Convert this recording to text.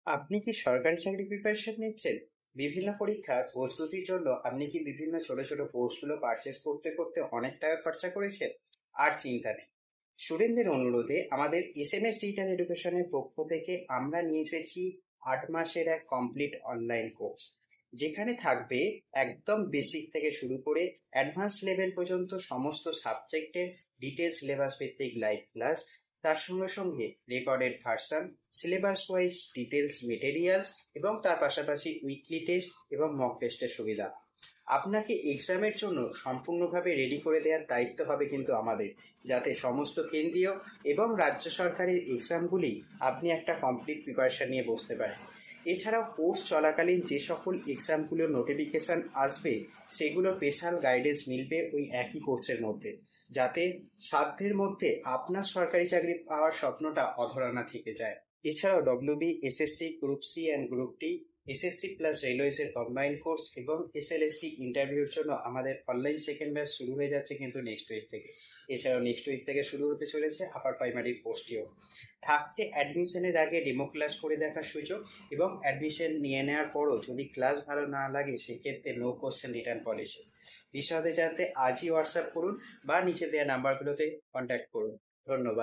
আপনি কি সরকারি চাকরির প্রিপারেশন নিচ্ছেন? বিভিন্ন পরীক্ষার প্রস্তুতির জন্য আপনি কি বিভিন্ন ছোট ছোট কোর্সগুলো পারচেজ করতে করতে অনেক টাকা খরচা করেছেন? আর চিন্তা নেই, স্টুডেন্টদের অনুরোধে আমাদের এসএমএস ডিজিটাল এডুকেশনের পক্ষ থেকে আমরা নিয়ে এসেছি 8 মাসের এক কমপ্লিট অনলাইন কোর্স, যেখানে থাকবে একদম বেসিক থেকে শুরু করে অ্যাডভান্স লেভেল পর্যন্ত সমস্ত সাবজেক্টের ডিটেলস সিলেবাস ভিত্তিক লাইভ ক্লাস। তার সঙ্গে সঙ্গে recorded version, syllabus wise details materials এবং তার পাশাপাশি উইকলি টেস্ট এবং মক টেস্টের সুবিধা। আপনাকে এক্সামের জন্য সম্পূর্ণভাবে রেডি করে দেওয়ার দায়িত্ব হবে কিন্তু আমাদের, যাতে সমস্ত কেন্দ্রীয় এবং রাজ্য সরকারের এক্সামগুলি আপনি একটা কমপ্লিট প্রিপারেশন নিয়ে বসতে পারেন। এছাড়াও কোর্স চলাকালীন যে সকল এক্সামগুলোর নোটিফিকেশান আসবে, সেগুলোর স্পেশাল গাইডেন্স মিলবে ওই একই কোর্সের মধ্যে, যাতে সাধ্যের মধ্যে আপনার সরকারি চাকরি পাওয়ার স্বপ্নটা অধরা না থেকে যায়। এছাড়াও WB, SSC, group C and group D, SSC plus রেলওয়েজের কম্বাইন্ড কোর্স এবং এসএলএসটি ইন্টারভিউর জন্য আমাদের অনলাইন সেকেন্ড ব্যাচ শুরু হয়ে যাচ্ছে কিন্তু নেক্সট উইক থেকে। এছাড়াও নেক্সট উইক থেকে শুরু হতে চলেছে আপার প্রাইমারির পোস্টেও। থাকছে অ্যাডমিশনের আগে ডেমো ক্লাস করে দেখার সুযোগ, এবং অ্যাডমিশন নিয়ে নেওয়ার পরও যদি ক্লাস ভালো না লাগে সেক্ষেত্রে নো কোশ্চেন রিটার্ন পলিসি। বিশদে জানতে আজই হোয়াটসঅ্যাপ করুন বা নিচে দেওয়া নাম্বারগুলোতে কন্ট্যাক্ট করুন। ধন্যবাদ।